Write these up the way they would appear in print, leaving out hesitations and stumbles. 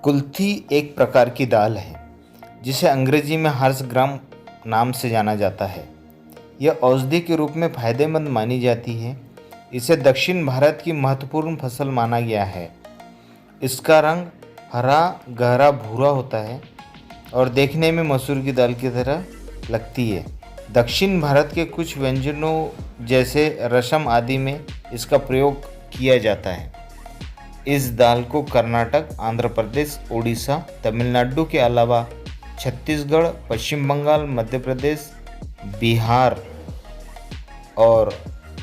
कुल्थी एक प्रकार की दाल है जिसे अंग्रेजी में हर्ष ग्राम नाम से जाना जाता है। यह औषधि के रूप में फायदेमंद मानी जाती है। इसे दक्षिण भारत की महत्वपूर्ण फसल माना गया है। इसका रंग हरा गहरा भूरा होता है और देखने में मसूर की दाल की तरह लगती है। दक्षिण भारत के कुछ व्यंजनों जैसे रसम आदि में इसका प्रयोग किया जाता है। इस दाल को कर्नाटक, आंध्र प्रदेश, उड़ीसा, तमिलनाडु के अलावा छत्तीसगढ़, पश्चिम बंगाल, मध्य प्रदेश, बिहार और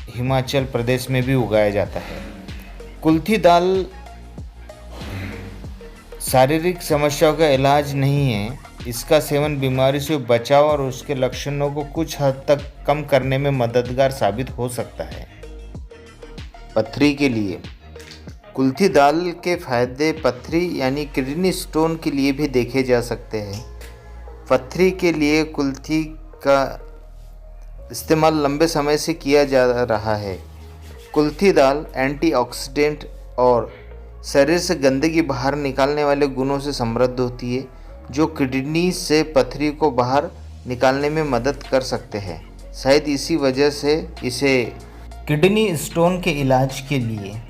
हिमाचल प्रदेश में भी उगाया जाता है। कुल्थी दाल शारीरिक समस्याओं का इलाज नहीं है। इसका सेवन बीमारी से बचाव और उसके लक्षणों को कुछ हद तक कम करने में मददगार साबित हो सकता है। पथरी के लिए कुल्थी दाल के फायदे पथरी यानी किडनी स्टोन के लिए भी देखे जा सकते हैं। पथरी के लिए कुल्थी का इस्तेमाल लंबे समय से किया जा रहा है। कुल्थी दाल एंटीऑक्सीडेंट और शरीर से गंदगी बाहर निकालने वाले गुणों से समृद्ध होती है, जो किडनी से पथरी को बाहर निकालने में मदद कर सकते हैं। शायद इसी वजह से इसे किडनी स्टोन के इलाज के लिए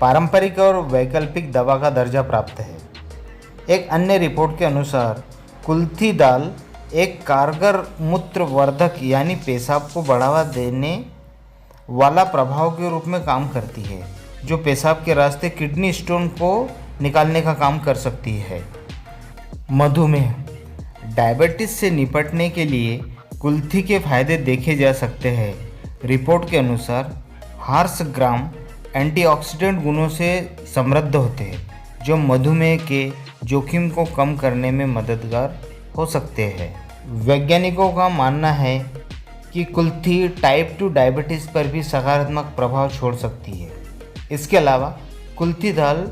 पारंपरिक और वैकल्पिक दवा का दर्जा प्राप्त है। एक अन्य रिपोर्ट के अनुसार कुल्थी दाल एक कारगर मूत्रवर्धक यानी पेशाब को बढ़ावा देने वाला प्रभाव के रूप में काम करती है, जो पेशाब के रास्ते किडनी स्टोन को निकालने का काम कर सकती है। मधुमेह डायबिटीज से निपटने के लिए कुल्थी के फायदे देखे जा सकते हैं। रिपोर्ट के अनुसार हर्ष ग्राम एंटीऑक्सीडेंट गुणों से समृद्ध होते हैं, जो मधुमेह के जोखिम को कम करने में मददगार हो सकते हैं। वैज्ञानिकों का मानना है कि कुल्थी टाइप 2 डायबिटीज़ पर भी सकारात्मक प्रभाव छोड़ सकती है। इसके अलावा कुल्थी दाल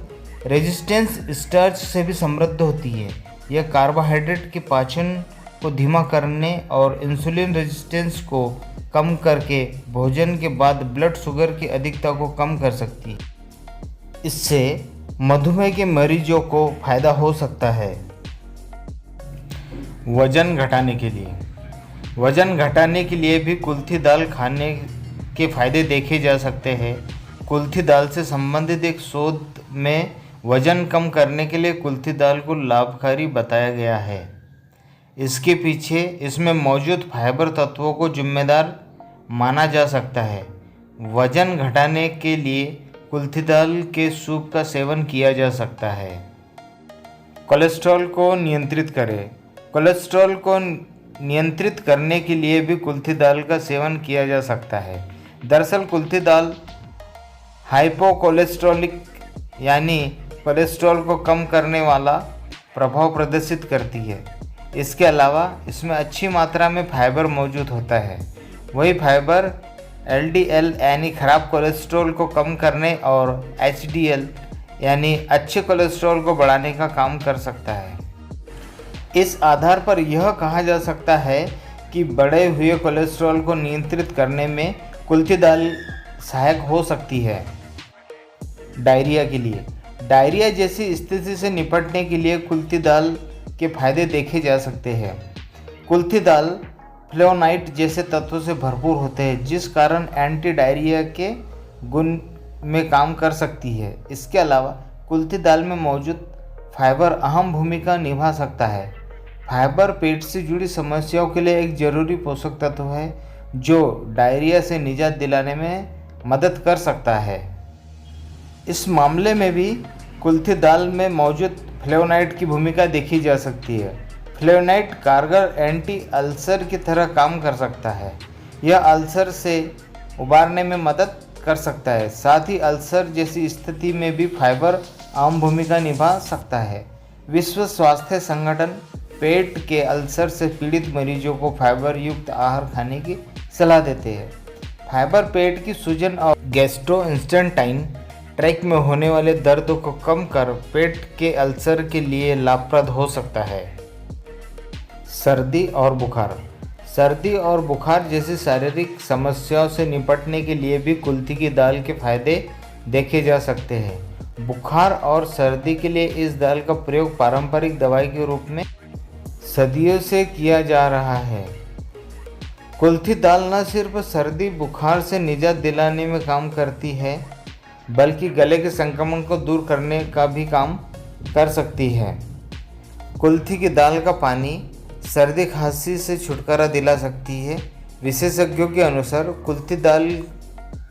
रेजिस्टेंस स्टार्च से भी समृद्ध होती है। यह कार्बोहाइड्रेट के पाचन को धीमा करने और इंसुलिन रेजिस्टेंस को कम करके भोजन के बाद ब्लड शुगर की अधिकता को कम कर सकती है। इससे मधुमेह के मरीजों को फायदा हो सकता है। वजन घटाने के लिए भी कुल्थी दाल खाने के फायदे देखे जा सकते हैं। कुल्थी दाल से संबंधित एक शोध में वजन कम करने के लिए कुल्थी दाल को लाभकारी बताया गया है। इसके पीछे इसमें मौजूद फाइबर तत्वों को जिम्मेदार माना जा सकता है। वजन घटाने के लिए कुल्थी दाल के सूप का सेवन किया जा सकता है। कोलेस्ट्रॉल को नियंत्रित करने के लिए भी कुल्थी दाल का सेवन किया जा सकता है। दरअसल कुल्थी दाल हाइपोकोलेस्ट्रोलिक यानी कोलेस्ट्रॉल को कम करने वाला प्रभाव प्रदर्शित करती है। इसके अलावा इसमें अच्छी मात्रा में फाइबर मौजूद होता है। वही फाइबर LDL यानी खराब कोलेस्ट्रॉल को कम करने और HDL यानी अच्छे कोलेस्ट्रॉल को बढ़ाने का काम कर सकता है। इस आधार पर यह कहा जा सकता है कि बढ़े हुए कोलेस्ट्रॉल को नियंत्रित करने में कुल्थी दाल सहायक हो सकती है। डायरिया जैसी स्थिति से निपटने के लिए कुल्थी दाल के फायदे देखे जा सकते हैं। कुल्थी दाल फ्लेवोनाइड जैसे तत्वों से भरपूर होते हैं, जिस कारण एंटी डायरिया के गुण में काम कर सकती है। इसके अलावा कुल्थी दाल में मौजूद फाइबर अहम भूमिका निभा सकता है। फाइबर पेट से जुड़ी समस्याओं के लिए एक जरूरी पोषक तत्व है, जो डायरिया से निजात दिलाने में मदद कर सकता है। इस मामले में भी कुल्थी दाल में मौजूद फ्लेवोनाइड की भूमिका देखी जा सकती है। फ्लेवोनाइड कारगर एंटी अल्सर की तरह काम कर सकता है। यह अल्सर से उबारने में मदद कर सकता है। साथ ही अल्सर जैसी स्थिति में भी फाइबर अहम भूमिका निभा सकता है। विश्व स्वास्थ्य संगठन पेट के अल्सर से पीड़ित मरीजों को फाइबर युक्त आहार खाने की सलाह देते हैं। फाइबर पेट की सूजन और गैस्ट्रोइंटेस्टाइनल ट्रैक्ट में होने वाले दर्द को कम कर पेट के अल्सर के लिए लाभप्रद हो सकता है। सर्दी और बुखार जैसी शारीरिक समस्याओं से निपटने के लिए भी कुल्थी की दाल के फायदे देखे जा सकते हैं। बुखार और सर्दी के लिए इस दाल का प्रयोग पारंपरिक दवाई के रूप में सदियों से किया जा रहा है। कुल्थी दाल न सिर्फ सर्दी बुखार से निजात दिलाने में काम करती है, बल्कि गले के संक्रमण को दूर करने का भी काम कर सकती है। कुल्थी की दाल का पानी सर्दी खांसी से छुटकारा दिला सकती है। विशेषज्ञों के अनुसार कुल्थी दाल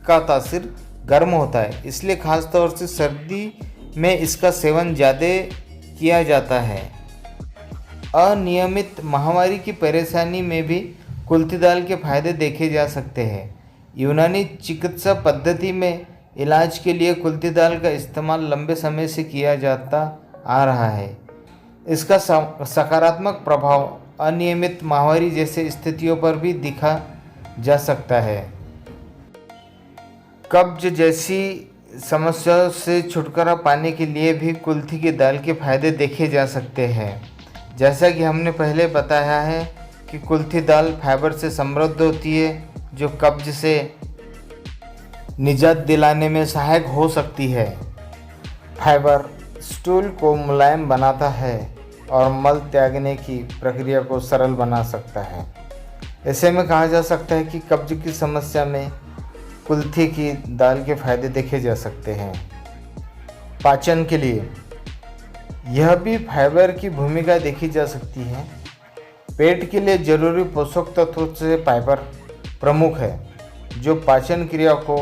का तासीर गर्म होता है, इसलिए खास तौर से सर्दी में इसका सेवन ज़्यादा किया जाता है। अनियमित माहवारी की परेशानी में भी कुल्थी दाल के फायदे देखे जा सकते हैं। यूनानी चिकित्सा पद्धति में इलाज के लिए कुल्थी दाल का इस्तेमाल लंबे समय से किया जाता आ रहा है। इसका सकारात्मक प्रभाव अनियमित माहवारी जैसे स्थितियों पर भी दिखा जा सकता है। कब्ज जैसी समस्याओं से छुटकारा पाने के लिए भी कुल्थी की दाल के फायदे देखे जा सकते हैं। जैसा कि हमने पहले बताया है कि कुल्थी दाल फाइबर से समृद्ध होती है, जो कब्ज से निजात दिलाने में सहायक हो सकती है। फाइबर स्टूल को मुलायम बनाता है और मल त्यागने की प्रक्रिया को सरल बना सकता है। ऐसे में कहा जा सकता है कि कब्ज की समस्या में कुल्थी की दाल के फायदे देखे जा सकते हैं। पाचन के लिए यह भी फाइबर की भूमिका देखी जा सकती है। पेट के लिए जरूरी पोषक तत्वों से फाइबर प्रमुख है, जो पाचन क्रिया को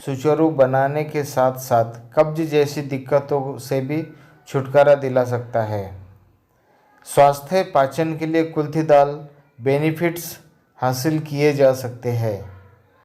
सुचारू बनाने के साथ साथ कब्ज जैसी दिक्कतों से भी छुटकारा दिला सकता है। स्वास्थ्य पाचन के लिए कुल्थी दाल बेनिफिट्स हासिल किए जा सकते हैं।